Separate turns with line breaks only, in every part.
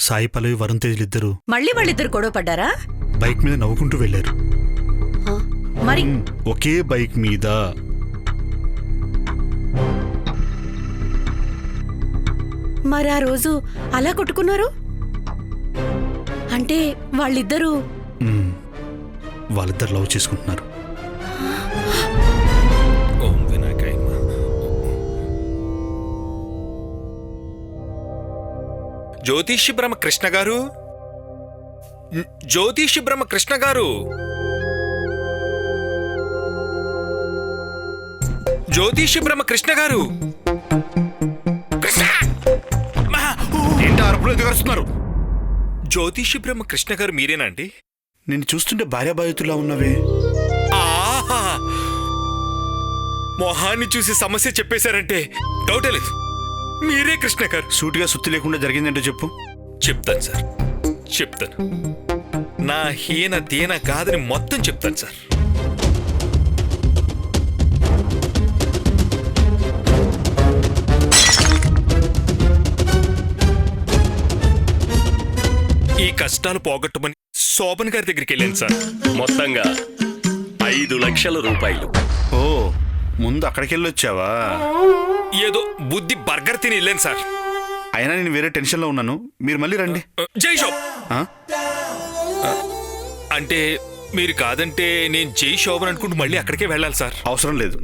సాయి పల్లవి వరుణ్ తేజ్లిద్దరూ
మళ్ళీ వాళ్ళిద్దరు గొడవ పడ్డారా?
బైక్ మీద నవ్వుకుంటూ వెళ్లారు.
మరి
ఒకే బైక్ మీద.
మరి ఆ రోజు అలా కొట్టుకున్నారు అంటే వాళ్ళిద్దరూ
వాళ్ళిద్దరు లవ్ చేసుకుంటున్నారు.
జ్యోతిషి బ్రహ్మ కృష్ణ గారు, జ్యోతిషి బ్రహ్మ కృష్ణ గారు, జ్యోతిషి బ్రహ్మ కృష్ణ గారు.
ఏంటి అరుపులు ఎదురుస్తున్నారు?
జ్యోతిషి బ్రహ్మ కృష్ణ గారు మీరేనా అండి?
నేను చూస్తుంటే భార్యాబాధితులా ఉన్నవే.
ఆహా, మొహాన్ని చూసి సమస్య చెప్పేశారంటే డౌటే లేదు, మీరే కృష్ణ గారు.
సూటిగా సుత్తి లేకుండా జరిగిందంటే చెప్పు.
చెప్తాను సార్, చెప్తాను. నా హీన దీన కాదని మొత్తం చెప్తాను సార్. ఈ కష్టాలు పోగొట్టమని శోభన్ గారి దగ్గరికి వెళ్ళాను సార్.
మొత్తంగా 5 లక్షల రూపాయలు.
ఓ, ముందు అక్కడికి వెళ్ళొచ్చావా?
ఏదో బుద్ధి బర్గర్ తిని వెళ్ళాను సార్.
అయినా నేను వేరే టెన్షన్లో ఉన్నాను, మీరు మళ్ళీ రండి.
జై శోభ్.
ఆ?
అంటే మీరు కాదంటే నేను జై శోభన్ అనుకుంటూ మళ్ళీ అక్కడికే వెళ్ళాలి సార్.
అవసరం లేదు.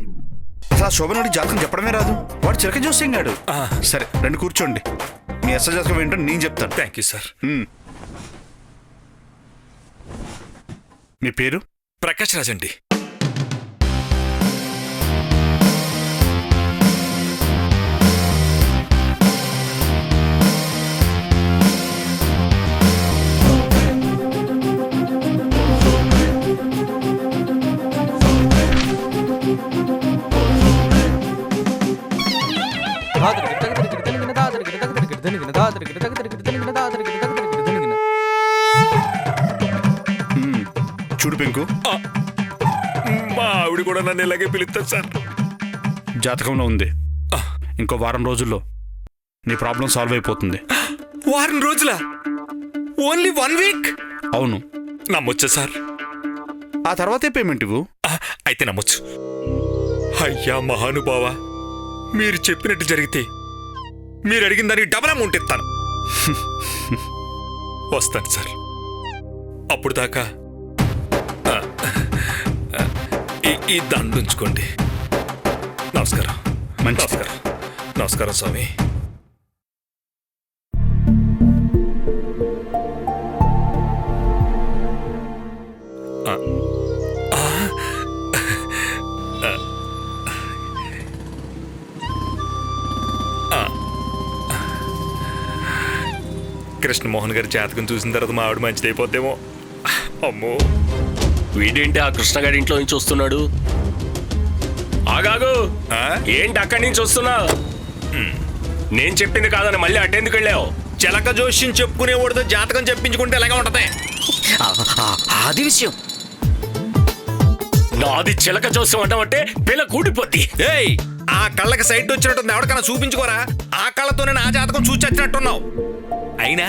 అసలు ఆ శోభనుడి జాతకం చెప్పడమే రాదు, వాడు చిరక జోస్యంగాడు. సరే రండి కూర్చోండి, మీ అసలు జాతకం ఏంటో నేను చెప్తాను.
Thank you sir.
మీ పేరు?
ప్రకాష్ రాజ్ అండి.
చూడు పెంకు,
మా ఆవిడ కూడా నన్ను ఇలాగే పిలుస్తారు సార్.
జాతకంలో ఉంది, ఇంకో వారం రోజుల్లో నీ ప్రాబ్లం సాల్వ్ అయిపోతుంది.
వారం రోజులా? Only 1 week?
అవును.
నమ్మొచ్చా సార్?
ఆ తర్వాతే పేమెంట్ ఇవ్వు.
అయితే నమ్మొచ్చు. అయ్యా మహానుభావా, మీరు చెప్పినట్టు జరిగితే మీరు అడిగిన దానికి డబల్ అమౌంట్ ఇస్తాను. వస్తాను సార్. అప్పుడు దాకా ఈ దండ ఉంచుకోండి. నమస్కారం. నమస్కారం. నమస్కారం స్వామి. కృష్ణమోహన్ గారి జాతకం చూసిన తర్వాత మా ఆవిడ మంచిదైపోద్దేమో. అమ్మో,
వీడేంటి ఆ కృష్ణగాడి ఇంట్లో నుంచి వస్తున్నాడు? ఆగాగు, ఏంటి అక్కడి నుంచి వస్తున్నా? నేను చెప్పింది కాదని మళ్ళీ అటెందుకు వెళ్ళావు?
చిలక జోష్యం చెప్పుకునేవాడితో జాతకం చెప్పించుకుంటే ఎలాగా ఉంటది?
అది విషయం. నాది చిలక జోస్యం అంటామంటే పిల్ల కూడిపోద్ది.
ఏయ్, ఆ కళ్ళకి సైట్ వచ్చినట్టుంది, ఎవరికైనా చూపించుకోరా? ఆ కళ్ళతోనే నా జాతకం చూసి వచ్చినట్టున్నావు. అయినా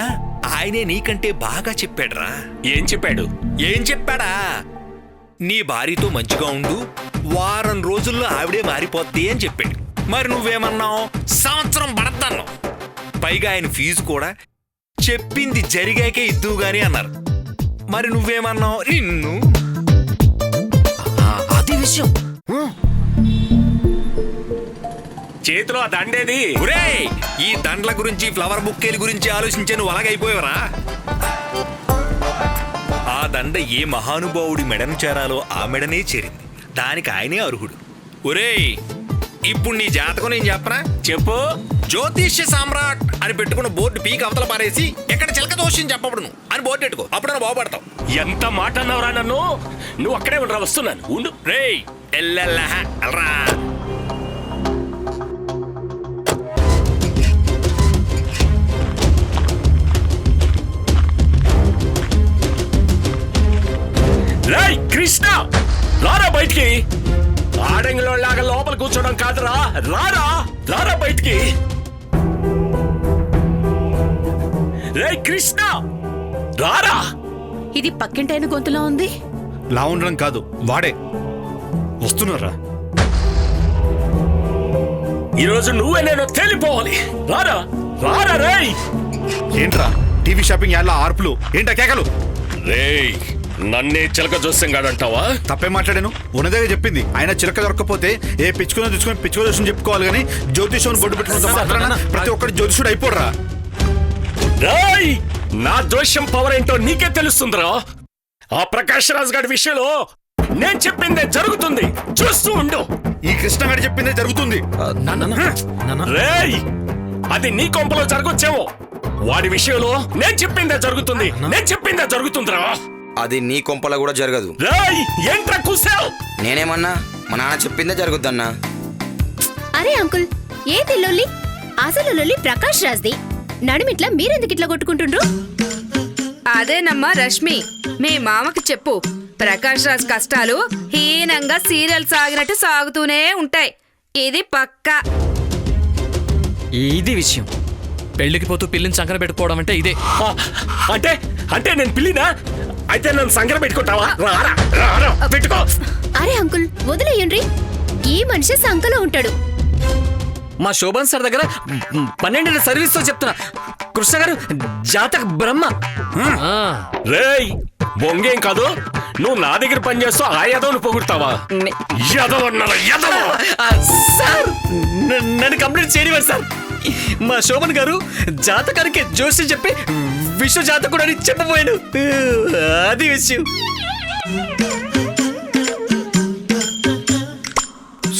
ఆయనే నీకంటే బాగా చెప్పాడురా.
ఏం చెప్పాడు?
ఏం చెప్పాడా? నీ భార్యతో మంచిగా ఉండు, వారం రోజుల్లో ఆవిడే మారిపోద్ది అని చెప్పాడు. మరి నువ్వేమన్నావు? సంవత్సరం పడద్దన్నావు. పైగా ఆయన ఫీజు కూడా చెప్పింది జరిగాకే ఇద్దువు గాని అన్నారు. మరి నువ్వేమన్నావు? నిన్ను
అది విషయం. చేతిలో ఆ దండేది?
ఒరేయ్, ఈ దండ్ల గురించి ఫ్లవర్ బుక్కేల గురించి ఆలోచించే నువ్వు అలాగైపోయావరా? ఆ దండ ఏ మహానుభావుడి మెడను చేరాలో ఆ మెడనే చేరింది, దానికి ఆయనే అర్హుడు. ఒరేయ్, ఇప్పుడు నీ జాతకం నేను చెప్పనా?
చెప్పు.
జ్యోతిష్య సామ్రాట్ అని పెట్టుకున్న బోర్డు పీక్ అవతల పారేసి ఎక్కడ చిలక దోషం చెప్పబడు నువ్వు అని బోర్డు పెట్టుకో, అప్పుడు నువ్వు బాగుపడతావు.
ఎంత మాట అన్నావురా నన్ను? నువ్వు అక్కడే ఉండరా, వస్తున్నాను ఉండు.
రేయ్ ఎల్లరా.
రేయ్ కృష్ణ, రారా బయటికి. ఆడంగిలో లాగా లోపల కూర్చోడం కాదురా, రారా రారా బయటికి. రే కృష్ణ రారా.
ఇది పక్కింటైన గొంతులో ఉంది.
లా ఉండడం కాదు, వాడే వస్తున్నారా.
ఈరోజు నువ్వే నేను తేలిపోవాలి. రారా రారా రేయ్.
ఏంట్రా టీవీ షాపింగ్ యాడ్ల ఆర్పులు, ఏంటా కేకలు?
రేయ్ నన్నే చిలక జోస్యం కాదంటావా?
తప్పే మాట్లాడాను, ఉన్నదేగా చెప్పింది. ఆయన చిలక దొరకపోతే ఏ పిచ్చుకుని తెచ్చుకొని పిచ్చుకో దోషం చెప్పుకోవాలి కానీ జ్యోతిషం బొడ్డు పెట్టుకున్నంత మాత్రాన ప్రతి ఒక్కటి జ్యోతిషుడు అయిపోడరా.
రేయ్ నా దోషం పవర్ ఏంటో నీకే తెలుస్తుందిరా. ఆ ప్రకాష్ రాజ్ గారి విషయంలో నేను చెప్పిందే జరుగుతుంది, చూస్తూ ఉండు.
ఈ కృష్ణ గారు చెప్పిందే జరుగుతుంది.
రేయ్ అది నీ కొంపలో జరగొచ్చేమో, వాడి విషయంలో నేను చెప్పిందే జరుగుతుంది, నేను చెప్పిందే జరుగుతుందిరా.
అది నీ కొంపల కూడా జరగదు.
రేయ్ ఏంట్రా కూసావు?
నేనేమన్నా, మా నాన్న చెప్పిందే జరుగుద్దన్నా.
అరే అంకుల్, ఏది లొల్లి? అసలు లొల్లి ప్రకాష్ రాజ్ది. నడుమిట్లా మీరెందుకు ఇట్లా కొట్టుకుంటుండ్రు?
అదేనమ్మా రష్మి, మీ మామకి చెప్పు. ప్రకాష్ రాజ్ కష్టాలు హీనంగా సీరియల్ సాగినట్టు సాగుతూనే ఉంటాయి. ఇది పక్కా.
ఇది విషయం. పెళ్లికి పోతూ పిల్లిని సంకర పెట్టుకోవడం అంటే ఇదే.
అంటే అంటే నేను పిల్లినా? అయితే నన్ను సంగర పెట్టుకుంటావా? రారా రారా పెట్టుకో.
అరే అంకుల్ వదిలేయండ్రి, ఈ మనిషి సంకలో ఉంటాడు.
మా శోభన్ సార్ దగ్గర 12 సర్వీస్ తో చెప్తున్నా, కృష్ణ గారు జాతక బ్రహ్మ. ఆ,
రేయ్ బొంగేం కాదు, నువ్వు నా దగ్గర పనిచేస్తూ ఆ యదవను పొగుడతావా? యదవ అన్నారా, యదవ.
ఆ, సార్ నన్ను కంప్లీట్ చేయనివ్వండి సార్. మా శోభన్ గారు జాతకానికి జోషి చెప్పి విశ్వ జాతకుడు అని చెప్పబోయాడు. అది విషయం.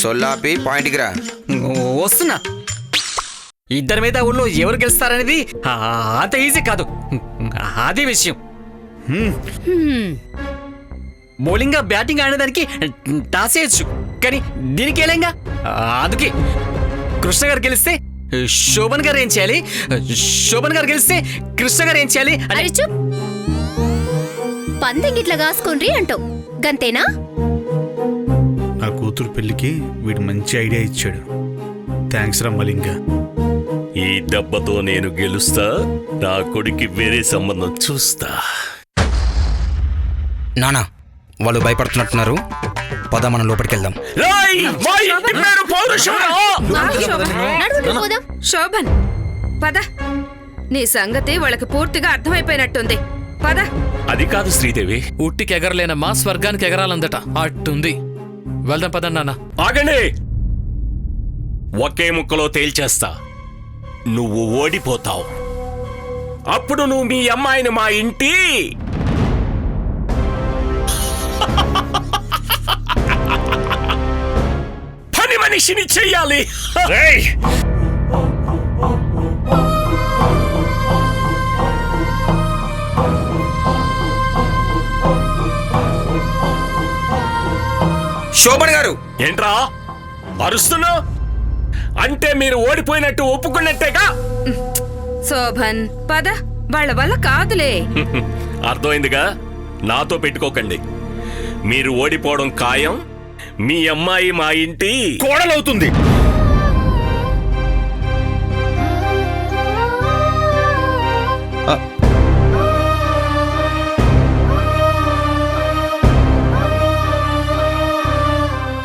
సొల్లాపి పాయింట్కి రా.
వస్తున్నా. ఇద్దరి మీద ఊళ్ళో ఎవరు గెలుస్తారనేది అంత ఈజీ కాదు. అది విషయం. బౌలింగ్ బ్యాటింగ్ ఆడేదానికి టాస్ వేయచ్చు, కానీ దీనికి ఏలేంగా. అందుకే కృష్ణ గారు గెలిస్తే శోభన్ గారు ఏం చేయాలి, శోభన్ గారు గెలిస్తే కృష్ణ గారు ఏం చేయాలి అని.
అరే చూప్, పందెంగిట్లా కాసుకోండ్రి అంటావు, గంతేనా?
నా కూతురు పెళ్లికి వీడు మంచి ఐడియా ఇచ్చాడు. థ్యాంక్స్ రా మలింగా.
ఈ దెబ్బతో నేను గెలుస్తా, నా కొడుక్కి వేరే సంబంధం చూస్తా.
నానా వాళ్ళు భయపడుతున్నట్టున్నారు, పద మనం లోపలికి వెళ్దాం.
రేయ్, మా ఇంటి పేరు పౌరుషంరా.
ఆగు శోభన్,
నడువుండ్రి పోదాం.
శోభన్ పద. నీ సంగతి వాళ్ళకి పూర్తిగా అర్థమైపోయినట్టుంది. పద.
అది కాదు శ్రీదేవి.
ఉట్టికి ఎగరలేనమ్మా, స్వర్గానికి ఎగరాలందట. అట్టుంది. వెళ్దాం పదండి నాన్న.
ఆగండి, ఒకే ముక్కలో తేల్చేస్తా. నువ్వు ఓడిపోతావు. అప్పుడు నువ్వు మీ అమ్మాయిని మా ఇంటి పని మనిషిని చెయ్యాలి. రేయ్!
శోభన్ గారు
ఏంట్రా అరుస్తున్నా? అంటే మీరు ఓడిపోయినట్టు ఒప్పుకున్నట్టేగా?
శోభన్ పద, వాళ్ళ వల్ల కాదులే.
అర్థమైందిగా, నాతో పెట్టుకోకండి. మీరు ఓడిపోవడం ఖాయం. మీ అమ్మాయి మా ఇంటి
కోడలవుతుంది.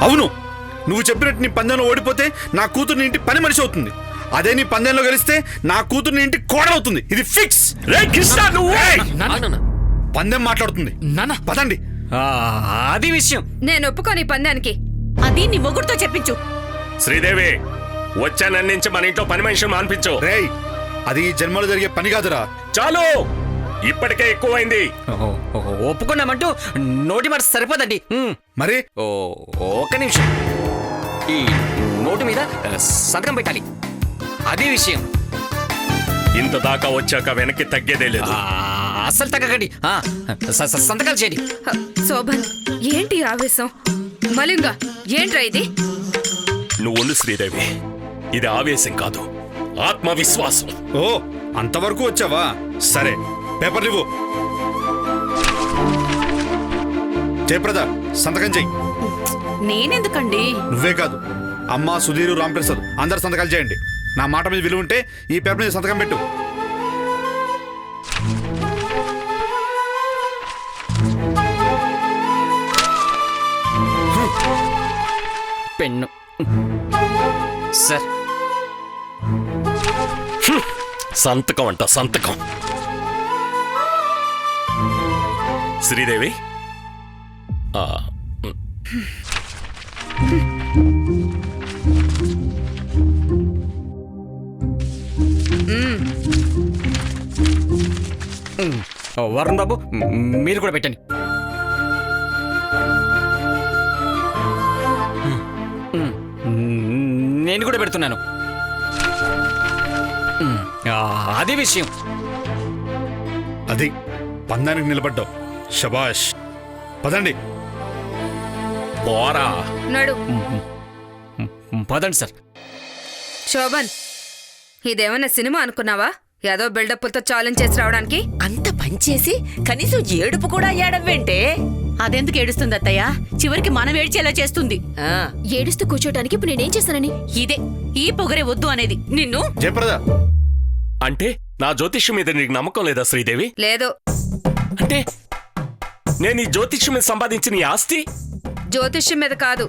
అవును, నువ్వు చెప్పినట్టు నీ పందెంలో ఓడిపోతే నా కూతురు నీ ఇంటి పని మనిషి అవుతుంది. అదే నీ పందెంలో గెలిస్తే నా కూతురు నీ ఇంటి కోడలవుతుంది. ఇది ఫిక్స్.
రే కృష్ణ, నువ్వు
నాన్న,
పందెం మాట్లాడుతుంది.
నాన్న,
పదండి.
అది విషయం.
నేను ఒప్పుకోని పందానికి.
అది నీ మొగుడుతో చెప్పించు.
శ్రీదేవి వచ్చానన్నించి మన ఇంట్లో పని మనిషిని మాన్పించు.
రేయ్, అది ఈ జన్మలో జరిగే పని కాదురా.
చాలు, ఇప్పటికే ఎక్కువైంది.
ఒప్పుకున్నామంటూ నోటి మాట సరిపోదండి.
మరి
ఒక్క నిమిషం. ఈ నోటు మీద సంతకం పెట్టాలి. అది విషయం.
ఇంత దాకా వచ్చాక వెనక్కి తగ్గేదే లేదు.
అస్సలు తగ్గకండి. సంతకాలు చేయండి.
శోభన్ ఏంటి ఆవేశం? మలింగా ఏంట్రా ఇది?
నువ్వు ఉండు శ్రీదేవి, ఇది ఆవేశం కాదు, ఆత్మవిశ్వాసం.
ఓ, అంతవరకు వచ్చావా? సరే, పేపర్లు ఇవ్వు. జయప్రద, సంతకం చెయ్యి.
నేనెందుకండి?
నువ్వే కాదు, అమ్మ, సుధీరు, రాంప్రసాద్ అందరు సంతకాలు చేయండి. నా మాట మీద విలువ ఉంటే ఈ పేపర్ మీద సంతకం పెట్టు.
సార్
సంతకం అంట సంతకం. శ్రీదేవి ఆ,
వరుణ్ బాబు మీరు కూడా పెట్టండి. నేను కూడా పెడుతున్నాను. అదే విషయం.
అది పందానికి నిలబడ్డావు. శబాష్. పదండి.
పోరా.
నడు.
పదండి సార్.
శోభన్, ఇదేమన్నా సినిమా అనుకున్నావా? ఏదో బిల్డప్లతో ఛాలెంజ్ చేసి రావడానికి.
అంత పనిచేసి కనీసం ఏడుపు కూడా ఏడవ్వేంటే? అదెందుకు ఏడుస్తుంది అత్తయ్య? చివరికి మనం ఏడ్చేలా చేస్తుంది.
ఏడుస్తూ కూర్చోటానికి ఇప్పుడు నేనేం చేస్తానని?
ఇదే ఈ పొగరే వద్దు అనేది. నిన్ను
జయప్రద,
అంటే నా జ్యోతిష్యం మీద నీకు నమ్మకం లేదా శ్రీదేవి?
లేదు.
అంటే నేను ఈ జ్యోతిష్యం మీద సంపాదించిన ఈ ఆస్తి
జ్యోతిష్యం మీద కాదు,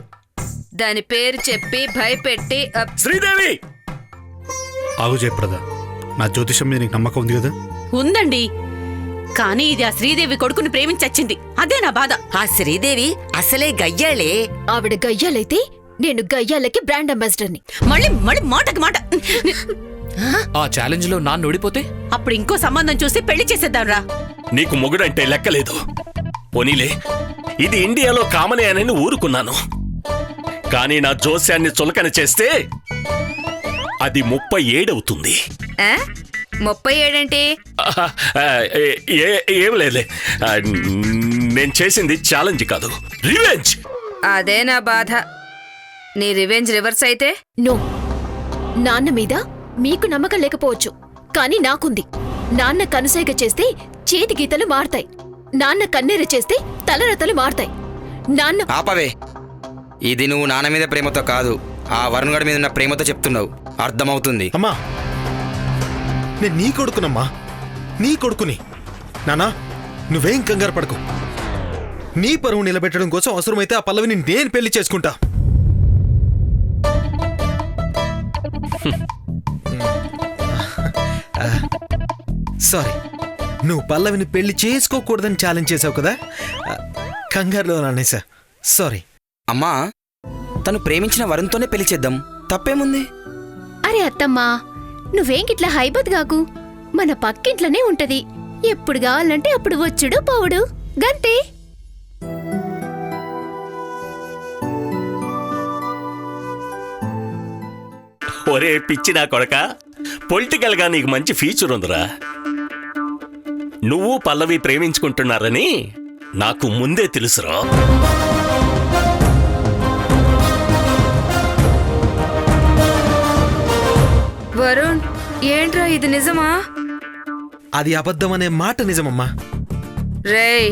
దాని పేరు చెప్పి భయపెట్టి
శ్రీదేవి.
ఆగు జయప్రద, నా జ్యోతిషం మీద నీకు నమ్మకం ఉంది కదా?
ఉందండి, కానీ ఇది ఆ శ్రీదేవి కొడుకుని ప్రేమించచ్చింది. అదే నా బాధ.
ఆ శ్రీదేవి అసలే గయ్యాళే.
ఆవిడ గయ్యాలైతే నేను గయ్యాలకి బ్రాండ్ అంబాసిడర్ని.
మళ్ళీ మళ్ళీ మాటకి మాట.
ఆ ఛాలెంజ్ లో నాన్న ఓడిపోతే
అప్పుడు ఇంకో సంబంధం చూసి పెళ్లి చేసేద్దాంరా.
నీకు మొగుడంటే లెక్కలేదు. పోనీలే, ఇది ఇండియాలో కామనే అని ఊరుకున్నాను. కానీ నా జోస్యాన్ని చులకన చేస్తే అది 37 అవుతుంది.
37 ఏంటి?
ఏం లేదులే, నేను చేసింది ఛాలెంజ్ కాదు, రివెంజ్.
అదే నా బాధ. నీ రివెంజ్ రివర్స్ అయితే?
నో, నాన్న మీద మీకు నమ్మకం లేకపోవచ్చు, కానీ నాకుంది. నాన్న కనుసైగ చేస్తే చేతి గీతలు మారతాయి, నాన్న కన్నెర చేస్తే తలరతలు మారతాయి. నాన్న
ఆపవే. ఇది నువ్వు నాన్న మీద ప్రేమతో కాదు, ఆ వరుణ్ గడి మీద ఉన్న ప్రేమతో చెప్తున్నావు. అర్థమవుతుంది.
అమ్మా, నేను నీ కొడుకునమ్మా, నీ కొడుకుని. నానా, నువ్వేం కంగారు పడకు. నీ పరువు నిలబెట్టడం కోసం అవసరమైతే ఆ పల్లవిని నేను పెళ్లి చేసుకుంటా. సారీ, నువ్వు పల్లవిని పెళ్లి చేసుకోకూడదని ఛాలెంజ్ చేసావు కదా, కంగారులో నానేసా. సారీ.
అమ్మా, తను ప్రేమించిన వరుణ్తోనే పెళ్లి చేద్దాం, తప్పేముంది?
అరే అత్తమ్మా, నువ్వేం గిట్లా హైబత్ గాకు. మన పక్కింట్లోనే ఉంటది, ఎప్పుడు కావాలంటే అప్పుడు వచ్చుడు పోవుడు, గంతే.
ఒరే పిచ్చి నా కొడక, పొలిటికల్ గా నీకు మంచి ఫీచర్ ఉందిరా. నువ్వు పల్లవి ప్రేమించుకుంటున్నారని నాకు ముందే తెలుసురా.
వరుణ్, ఏంట్రా ఇది నిజమా?
అది అబద్ధం అనే మాట నిజమమ్మా.
రేయ్,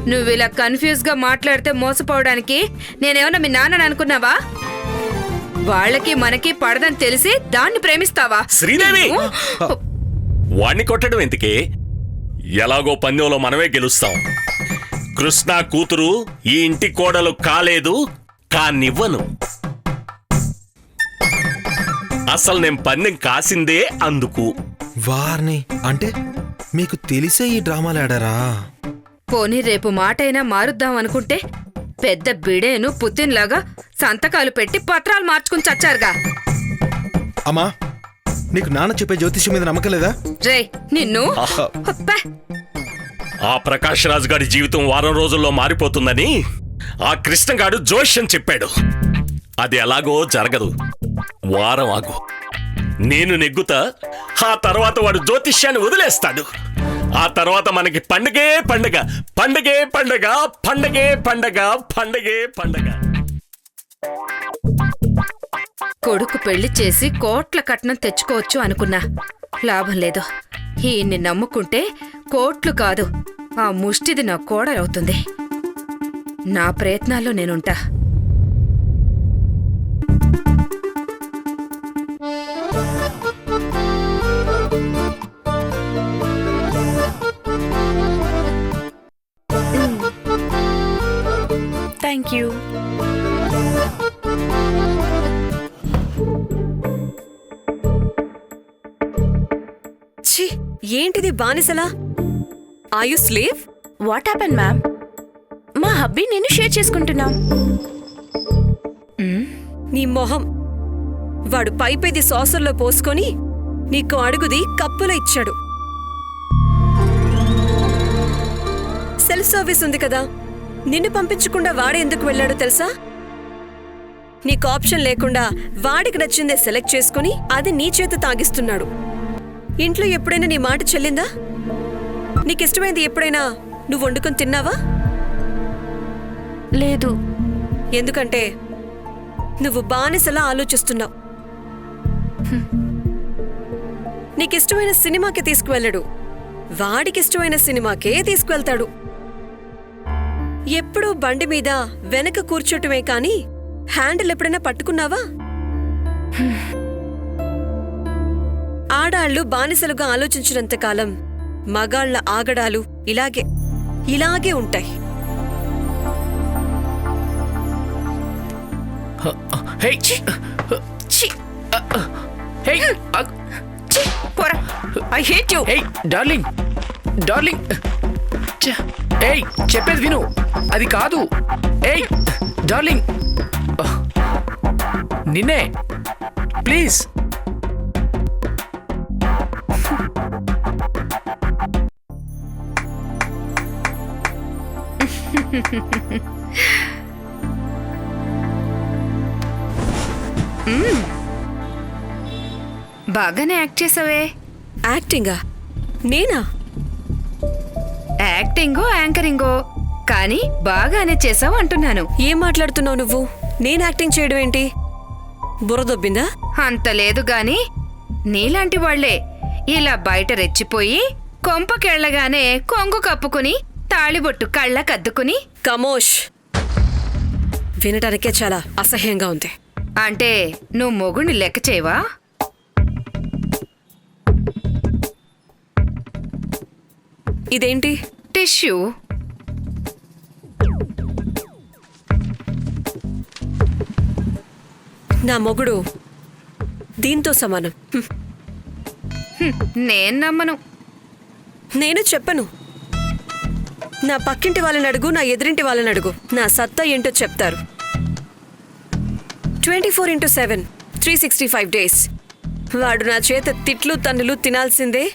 నువ్వు ఇలా కన్ఫ్యూజ్ గా మాట్లాడితే మోసపోవడానికి నేనేమన్నా మీ నాన్నని అనుకున్నావా? వాళ్ళకి మనకి పడదని తెలిసి దాన్ని ప్రేమిస్తావా?
శ్రీదేవి, వాణ్ణి కొట్టడం ఎందుకే? ఎలాగో పందెంలో మనమే గెలుస్తాం. కృష్ణ కూతురు ఈ ఇంటి కోడలు కాలేదు, కానివ్వను. అసలు నేను పందెం కాసిందే అందుకు.
వారిని అంటే మీకు తెలిసే ఈ డ్రామాలు ఆడారా?
పోనీ రేపు మాటైనా మారుద్దాం అనుకుంటే పెద్ద బిడేను పుత్తిన్లాగా సంతకాలు పెట్టి పత్రాలు మార్చుకుని చచ్చారుగా.
అమ్మా, నీకు నాన్న చెప్పే జ్యోతిష్యం మీద నమ్మకం లేదా?
రే నిన్ను అబ్బా.
ఆ ప్రకాష్ రాజ్ గారి జీవితం వారం రోజుల్లో మారిపోతుందని ఆ కృష్ణగాడు జోష్యం చెప్పాడు. అది ఎలాగో జరగదు, వారం ఆగు. నేను నెగ్గుతా, ఆ తర్వాత వాడు జ్యోతిష్యాన్ని వదిలేస్తాడు. ఆ తర్వాత మనకి పండగే పండగ, పండగే పండగ, పండగే పండగ, పండగే పండగ.
కొడుకు పెళ్లి చేసి కోట్ల కట్నం తెచ్చుకోవచ్చు అనుకున్నా, లాభం లేదు. ఈయన్ని నమ్ముకుంటే కోట్లు కాదు, ఆ ముష్టిది నా కోడలవుతుంది. నా ప్రయత్నాల్లో నేనుంటా.
Thank you.
ఏంటిది బానిసలా? Are you slave?
What happen ma'am? మా హబ్బీ నేను షేర్ చేసుకుంటున్నాం.
నీ మొహం. వాడు పైపేది సాసర్లో పోసుకొని నీకు అడుగుది కప్పులో ఇచ్చాడు. సెల్ఫ్ సర్వీస్ ఉంది కదా, నిన్ను పంపించకుండా వాడే ఎందుకు వెళ్ళాడో తెలుసా? నీకు ఆప్షన్ లేకుండా వాడికి నచ్చిందే సెలెక్ట్ చేసుకుని అది నీ చేత తాగిస్తున్నాడు. ఇంట్లో ఎప్పుడైనా నీ మాట చెల్లిందా? నీకిష్టమైంది ఎప్పుడైనా నువ్వు వండుకొని తిన్నావా?
లేదు.
ఎందుకంటే నువ్వు బానిసలా ఆలోచిస్తున్నావు. నీకిష్టమైన సినిమాకి తీసుకువెళ్ళడు, వాడికిష్టమైన సినిమాకే తీసుకువెళ్తాడు. ఎప్పుడూ బండి మీద వెనక కూర్చోటమే కాని హ్యాండిల్ ఎప్పుడైనా పట్టుకున్నావా? ఆడాళ్లు బానిసలుగా ఆలోచించినంతకాలం మగాళ్ల ఆగడాలు ఇలాగే ఉంటాయి.
హే హే
పోరా, I hate you.
Hey darling darling, ఏయ్ చెప్పేది విను, అది కాదు. ఏయ్ డార్లింగ్, నిన్నే ప్లీజ్.
బాగానే యాక్ట్ చేసావే.
యాక్టింగా? నేనా?
యాక్టింగో యాంకరింగో కానీ బాగానే చేసావు అంటున్నాను.
ఏం మాట్లాడుతున్నావు నువ్వు? నేను యాక్టింగ్ చేయడం ఏంటి? బుర్రదొబ్బిందా?
అంత లేదు గాని నీలాంటి వాళ్లే ఇలా బయట రెచ్చిపోయి కొంపకెళ్లగానే కొంగు కప్పుకుని తాళిబొట్టు కళ్ళకద్దుకుని.
కమోష్, వినటానికే చాలా అసహ్యంగా ఉంది.
అంటే నువ్వు మొగుణ్ణి లెక్క చేయవా?
ఇదేంటి?
టిష్యూ.
నా మొగుడు దీంతో సమానం.
నేను నమ్మను.
నేను చెప్పను. నా పక్కింటి వాళ్ళని అడుగు, నా ఎదురింటి వాళ్ళని అడుగు, నా సత్తా ఏంటో చెప్తారు. 24/7 365 days వాడు నా చేత తిట్లు తన్నులు తినాల్సిందే,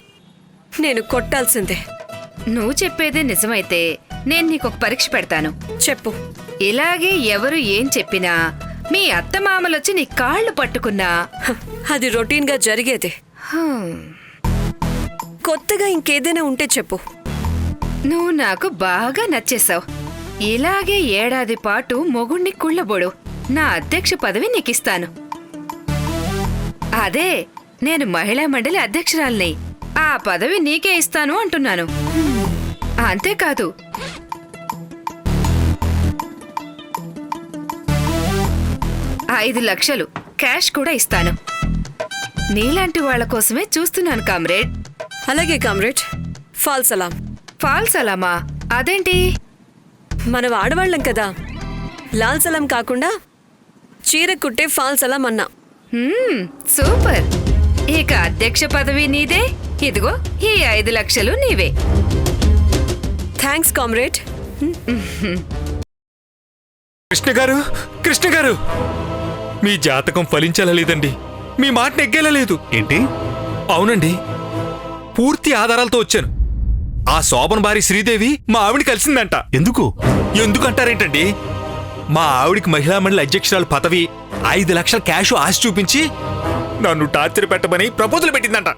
నేను కొట్టాల్సిందే.
నువ్వు చెప్పేదే నిజమైతే నేను నీకొక పరీక్ష పెడతాను.
చెప్పు.
ఇలాగే ఎవరు ఏం చెప్పినా మీ అత్తమామలొచ్చి నీ కాళ్ళు పట్టుకున్నా
అది రొటీన్గా జరిగేదే. కొత్తగా ఇంకేదైనా ఉంటే చెప్పు.
నువ్వు నాకు బాగా నచ్చేశావు. ఇలాగే ఏడాది పాటు మొగుణ్ణి కుళ్ళబోడు. నా అధ్యక్ష పదవి నీకిస్తాను. అదే నేను మహిళా మండలి అధ్యక్షురాల్ని. ఆ పదవి నీకే ఇస్తాను అంటున్నాను. అంతేకాదు, $5 క్యాష్ కూడా ఇస్తాను. నీలాంటి వాళ్ల కోసమే చూస్తున్నాను కామ్రేడ్.
అలాగే కామ్రేడ్. ఫాల్ సలాం.
ఫాల్ సలామా? అదేంటి?
మనం ఆడవాళ్ళం కదా, లాల్ సలాం కాకుండా చీర కుట్టే ఫాల్ సలాం అన్నా.
సూపర్. ఇక అధ్యక్ష పదవి నీదే. ఇదిగో ఈ $5 నీవే.
Thanks comrade.
కృష్ణ గారు మీ జాతకం ఫలించేలా లేదండి. మీ మాట నెగ్గేలా లేదు.
ఏంటి?
అవునండి, పూర్తి ఆధారాలతో వచ్చాను. ఆ శోభన్ భార్య శ్రీదేవి మా ఆవిడ కలిసిందంట. ఎందుకంటారేంటండి? మా ఆవిడికి మహిళా మండలి అధ్యక్షురాలు పదవి, $5 క్యాష్ ఆశ చూపించి నన్ను టార్చర్ పెట్టమని ప్రపోజల్ పెట్టిందంట.